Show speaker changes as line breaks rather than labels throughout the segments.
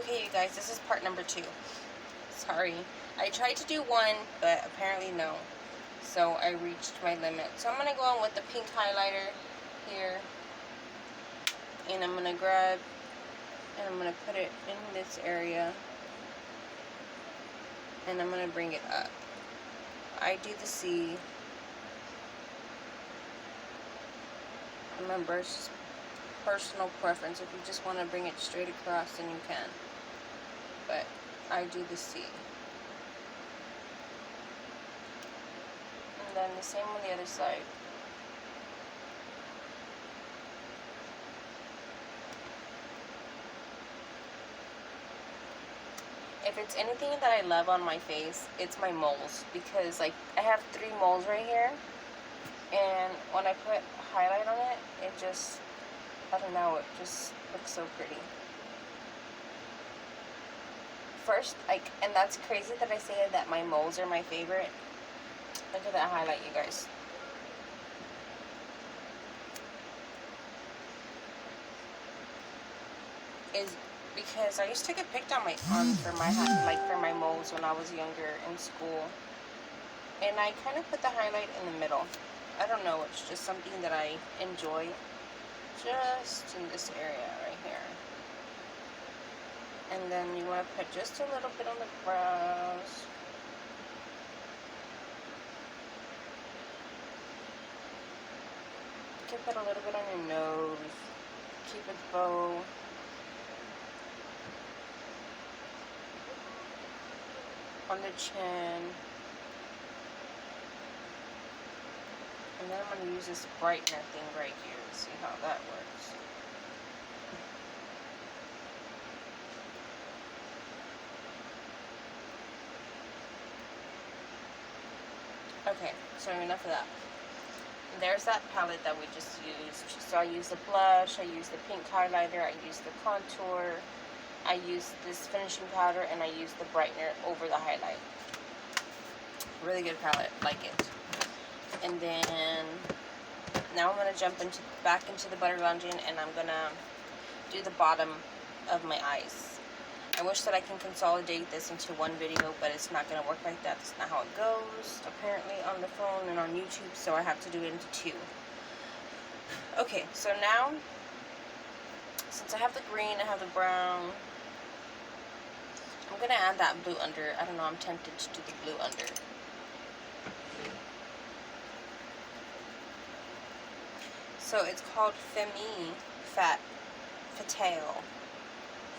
Okay, you guys, this is part number 2. Sorry. I tried to do 1, but apparently no. So I reached my limit. So I'm going to go on with the pink highlighter here. And I'm going to grab, and I'm going to put it in this area. And I'm going to bring it up. I do the C. Remember, it's just personal preference. If you just want to bring it straight across, then you can. But I do the C. And then the same on the other side. If it's anything that I love on my face, it's my moles. Because, like, I have 3 moles right here. And when I put highlight on it, it just, I don't know, it just looks so pretty. First, like, and that's crazy that I say that my moles are my favorite. Look at that highlight, you guys. Is because I used to get picked on for my moles when I was younger in school, and I kind of put the highlight in the middle. I don't know, it's just something that I enjoy, just in this area right here. And then you want to put just a little bit on the brows. You can put a little bit on your nose. Keep it bow. On the chin. And then I'm going to use this brightener thing right here to see how that works. Okay, so enough of that. There's that palette that we just used. So I used the blush, I used the pink highlighter, I used the contour, I used this finishing powder, and I used the brightener over the highlight. Really good palette, like it. And then now I'm gonna jump back into the Butter Lunging, and I'm gonna do the bottom of my eyes. I wish that I can consolidate this into one video, but it's not gonna work like that. That's not how it goes, apparently, on the phone and on YouTube, so I have to do it into 2. Okay, so now, since I have the green, I have the brown, I'm gonna add that blue under. I don't know, I'm tempted to do the blue under. So it's called Femme Fatale.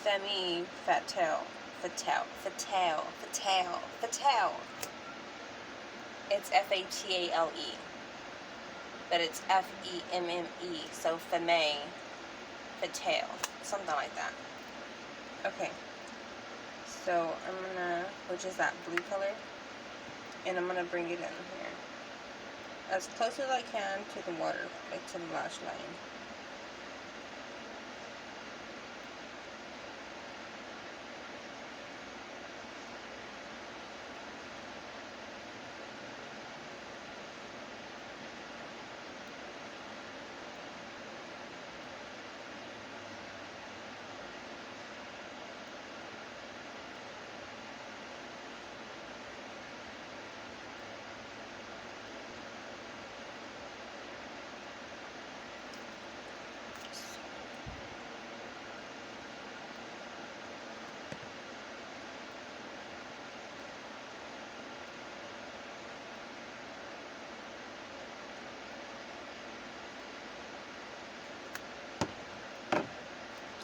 Femme Fatale. It's F-A-T-A-L-E. But it's F-E-M-M-E. So Femme Fatale. Something like that. Okay. So I'm gonna, which is that blue color. And I'm gonna bring it in here. As close as I can to the water, like to the lash line.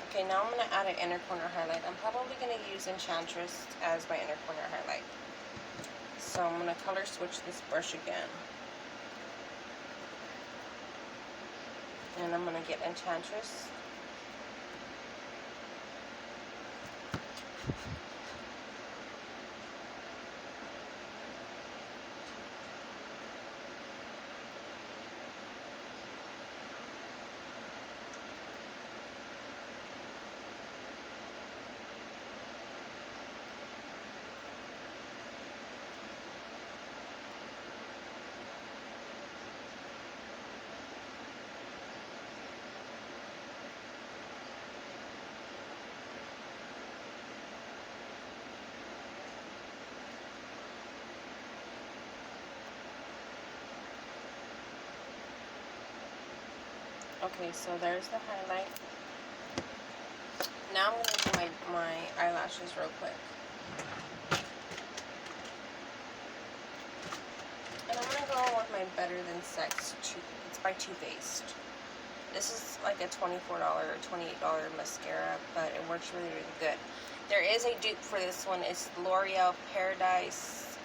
Okay, now I'm going to add an inner corner highlight. I'm probably going to use Enchantress as my inner corner highlight. So I'm going to color switch this brush again. And I'm going to get Enchantress. Okay, so there's the highlight. Now I'm going to do my eyelashes real quick. And I'm going to go with my Better Than Sex. It's by Too Faced. This is like a $24 or $28 mascara, but it works really, really good. There is a dupe for this one. It's L'Oreal Paradise.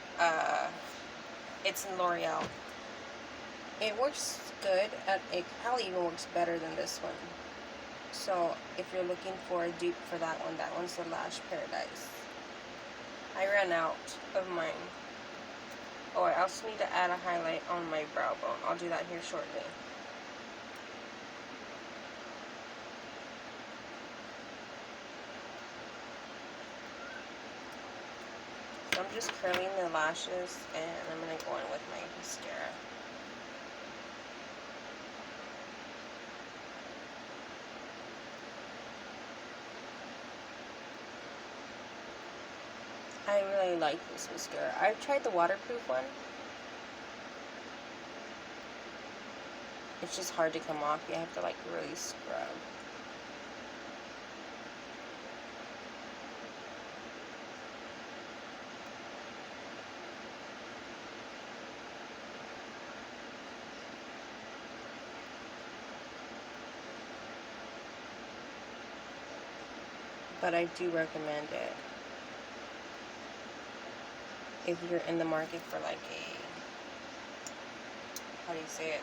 It's in L'Oreal. It works good. It probably even works better than this one. So if you're looking for a dupe for that one's the Lash Paradise. I ran out of mine. Oh, I also need to add a highlight on my brow bone. I'll do that here shortly. So I'm just curling the lashes, and I'm going to go in with my mascara. I really like this mascara. I've tried the waterproof one. It's just hard to come off. You have to like really scrub. But I do recommend it if you're in the market for like how do you say it?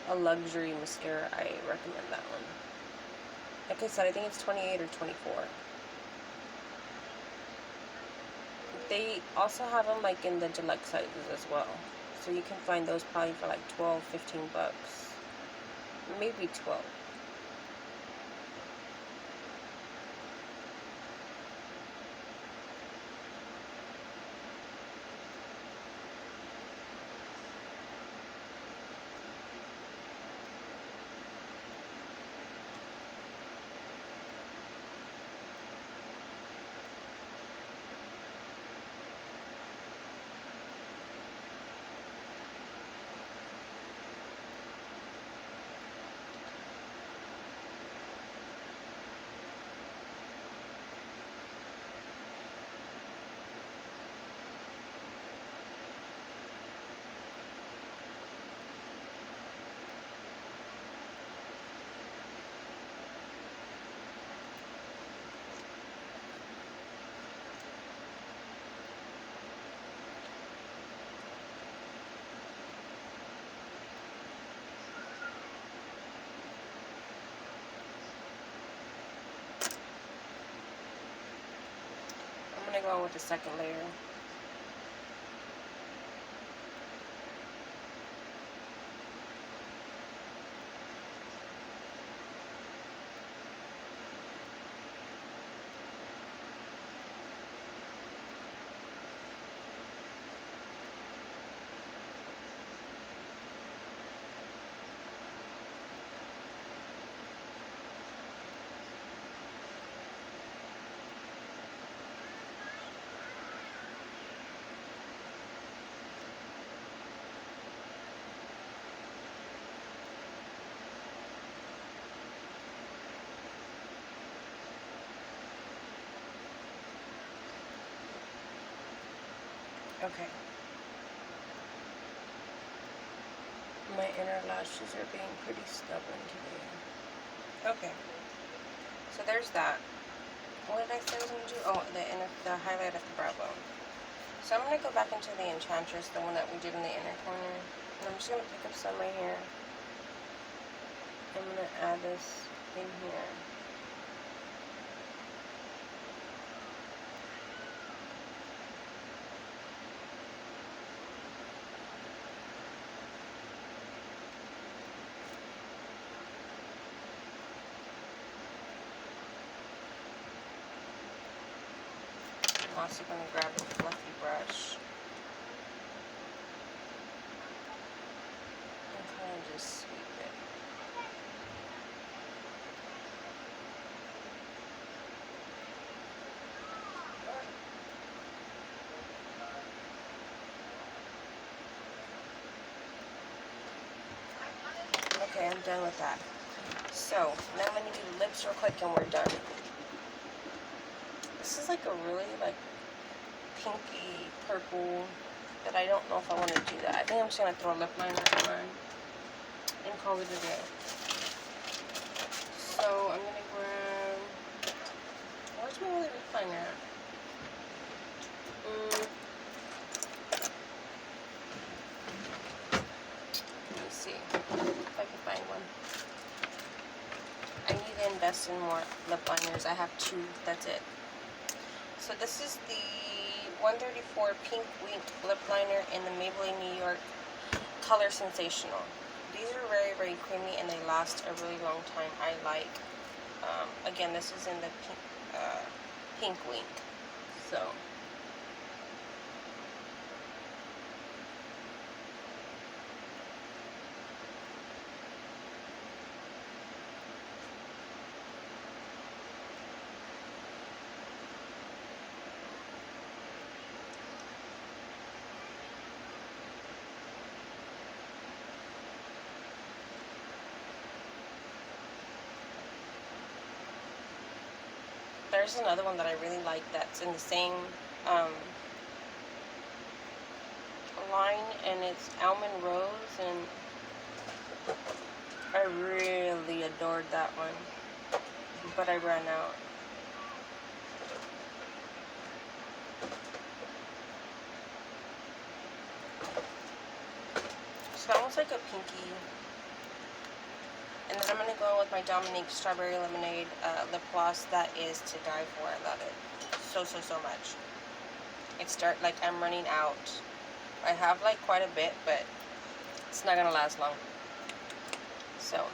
A luxury mascara. I recommend that one. Like I said, I think it's 28 or 24. They also have them like in the deluxe sizes as well. So you can find those probably for like 12, 15 bucks. Maybe 12. I'm going to go with the second layer. Okay. My inner lashes are being pretty stubborn today. Okay. So there's that. What did I say I was going to do? Oh, the highlight of the brow bone. So I'm going to go back into the Enchantress, the one that we did in the inner corner. And I'm just going to pick up some right here. I'm going to add this in here. I'm also going to grab a fluffy brush and kind of just sweep it. Okay, done with that. So now I'm gonna do the lips real quick and we're done. This is like a really like pinky purple, but I don't know if I want to do that. I think I'm just gonna throw a lip liner on and call it a day. So I'm gonna grab, where's my other lip liner at? Let me see if I can find one. I need to invest in more lip liners. I have 2, that's it. So this is the 134 Pink Wink Lip Liner in the Maybelline New York Color Sensational. These are very, very creamy and they last a really long time. I like, again, this is in the Pink Wink. So, there's another one that I really like that's in the same line, and it's Almond Rose, and I really adored that one, but I ran out. It's almost like a pinky. And then I'm going to go in with my Dominique Strawberry Lemonade lip gloss. That is to die for. I love it so, so, so much. Like I'm running out. I have like quite a bit, but it's not going to last long. So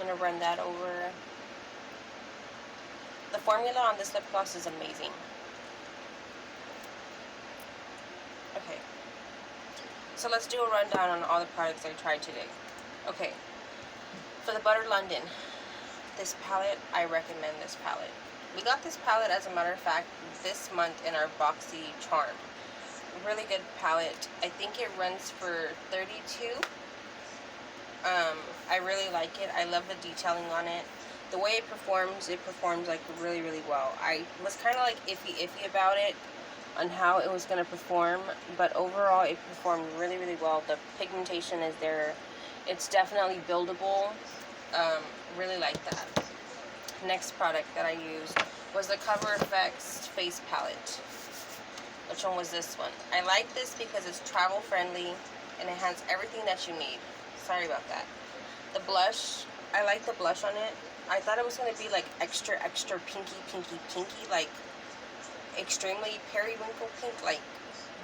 I'm going to run that over. The formula on this lip gloss is amazing. Okay. So let's do a rundown on all the products I tried today. Okay, for the Butter London, this palette, I recommend this palette. We got this palette, as a matter of fact, this month in our Boxy Charm. Really good palette. I think it runs for $32. I really like it. I love the detailing on it. The way it performs like really, really well. I was kind of like iffy about it, on how it was going to perform, but overall it performed really, really well. The pigmentation is there. It's definitely buildable. Really like that. Next product that I used was the Cover FX face palette. Which one was this one? I like this because it's travel friendly and it has everything that you need. Sorry about that. The blush, I like the blush on it. I thought it was going to be like extra pinky, like extremely periwinkle pink, like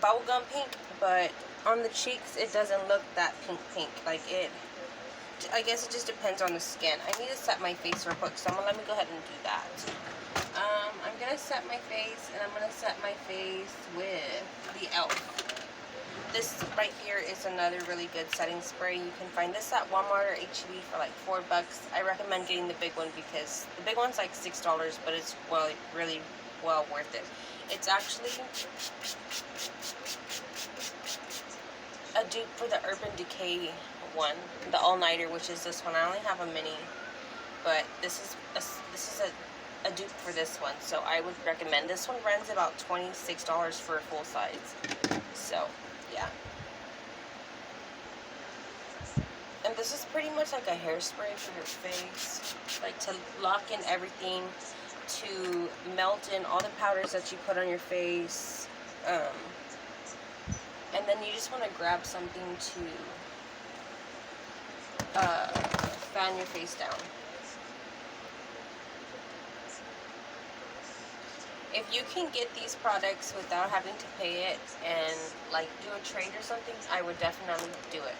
bubblegum pink, but on the cheeks it doesn't look that pink. Like it, I guess it just depends on the skin. I need to set my face real quick, so let me go ahead and do that. I'm gonna set my face, and I'm gonna set my face with the e.l.f. This right here is another really good setting spray. You can find this at Walmart or H-E-B for like $4. I recommend getting the big one because the big one's like $6, but it's really well worth it. It's actually a dupe for the Urban Decay one, the all-nighter, which is this one. I only have a mini, but this is a dupe for this one, so I would recommend. This one runs about $26 for a full size. So yeah, and this is pretty much like a hairspray for your face, like to lock in everything, to melt in all the powders that you put on your face, and then you just want to grab something to fan your face down. If you can get these products without having to pay it and like do a trade or something, I would definitely do it,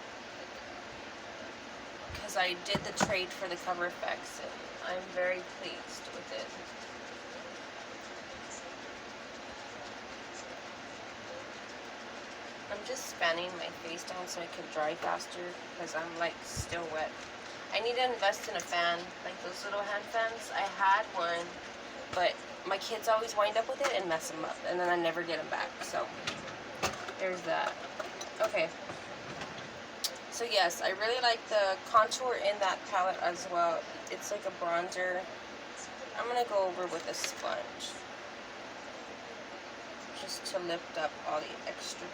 because I did the trade for the Cover FX and I'm very pleased with it. I'm just fanning my face down so it can dry faster because I'm like still wet. I need to invest in a fan, like those little hand fans. I had one, but my kids always wind up with it and mess them up, and then I never get them back. So there's that. Okay. So yes, I really like the contour in that palette as well. It's like a bronzer. I'm going to go over with a sponge, just to lift up all the extra.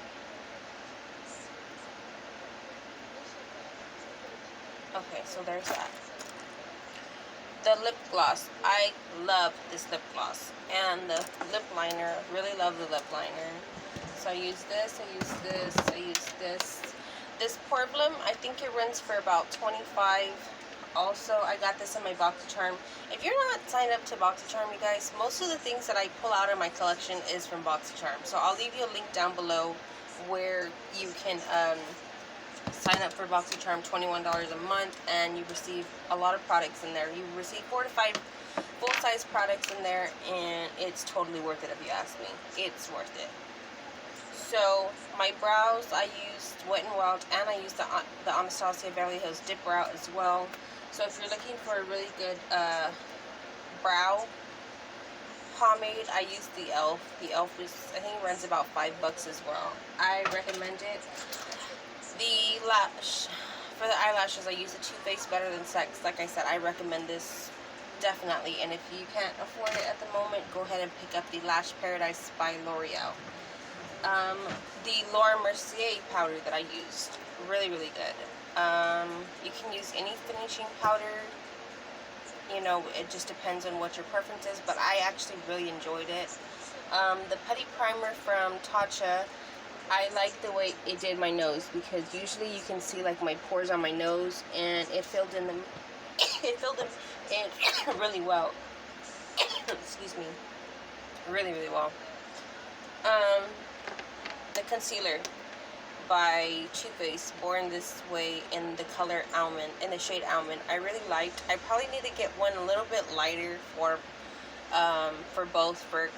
Okay, so there's that. The lip gloss. I love this lip gloss. And the lip liner. Really love the lip liner. So I use this, I use this, I use this. This Poreblem, I think it runs for about $25. Also, I got this in my BoxyCharm. If you're not signed up to BoxyCharm, you guys, most of the things that I pull out of my collection is from BoxyCharm. So I'll leave you a link down below where you can sign up for BoxyCharm, $21 a month, and you receive a lot of products in there. You receive 4 to 5 full-size products in there, and it's totally worth it if you ask me. It's worth it. So my brows, I used Wet n Wild, and I used the Anastasia Beverly Hills Dip Brow as well. So if you're looking for a really good brow pomade, I used the e.l.f. The e.l.f. is, I think, runs about $5 as well. I recommend it. The lash, for the eyelashes, I use the Too Faced Better Than Sex. Like I said, I recommend this definitely. And if you can't afford it at the moment, go ahead and pick up the Lash Paradise by L'Oreal. The Laura Mercier powder that I used, really, really good. You can use any finishing powder. You know, it just depends on what your preference is, but I actually really enjoyed it. The Putty Primer from Tatcha, I like the way it did my nose, because usually you can see like my pores on my nose, and it filled in them. It filled them in really well. Excuse me, really, really well. The concealer by Too Faced, Born This Way, in the color Almond, in the shade Almond, I really liked. I probably need to get one a little bit lighter for both for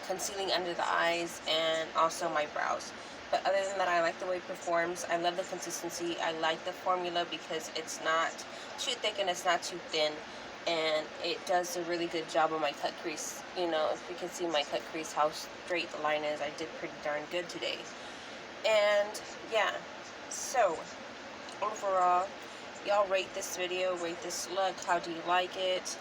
concealing under the eyes and also my brows. But other than that, I like the way it performs. I love the consistency. I like the formula because it's not too thick and it's not too thin, and it does a really good job on my cut crease. You know, if you can see my cut crease, how straight the line is, I did pretty darn good today. And yeah, so overall, y'all rate this video, rate this look. How do you like it?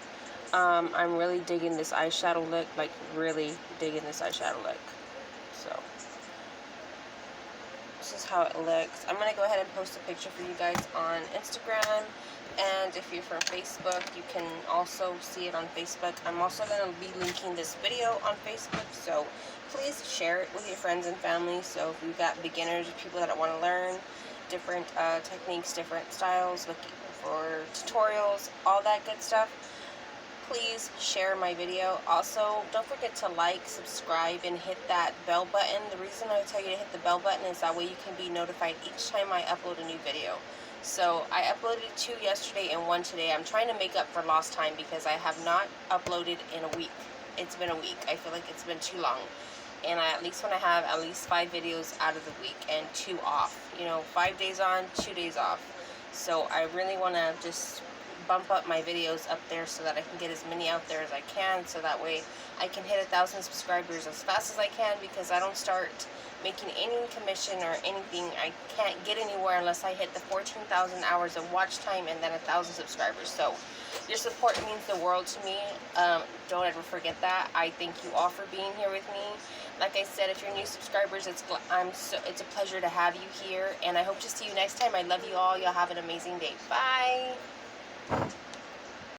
I'm really digging this eyeshadow look, like really digging this eyeshadow look. So this is how it looks. I'm going to go ahead and post a picture for you guys on Instagram, and if you're from Facebook, you can also see it on Facebook. I'm also going to be linking this video on Facebook, so please share it with your friends and family. So if you've got beginners or people that want to learn different techniques, different styles, looking for tutorials, all that good stuff, please share my video. Also, don't forget to like, subscribe, and hit that bell button. The reason I tell you to hit the bell button is that way you can be notified each time I upload a new video. So I uploaded 2 yesterday and 1 today. I'm trying to make up for lost time because I have not uploaded in a week. It's been a week. I feel like it's been too long. And I at least want to have at least 5 videos out of the week and 2 off. You know, 5 days on, 2 days off. So I really want to just bump up my videos up there so that I can get as many out there as I can, so that way I can hit 1,000 subscribers as fast as I can, because I don't start making any commission or anything. I can't get anywhere unless I hit the 14,000 hours of watch time and then 1,000 subscribers. So your support means the world to me. Don't ever forget that. I thank you all for being here with me. Like I said, if you're new subscribers, it's a pleasure to have you here, and I hope to see you next time. I love you all. Y'all have an amazing day. Bye.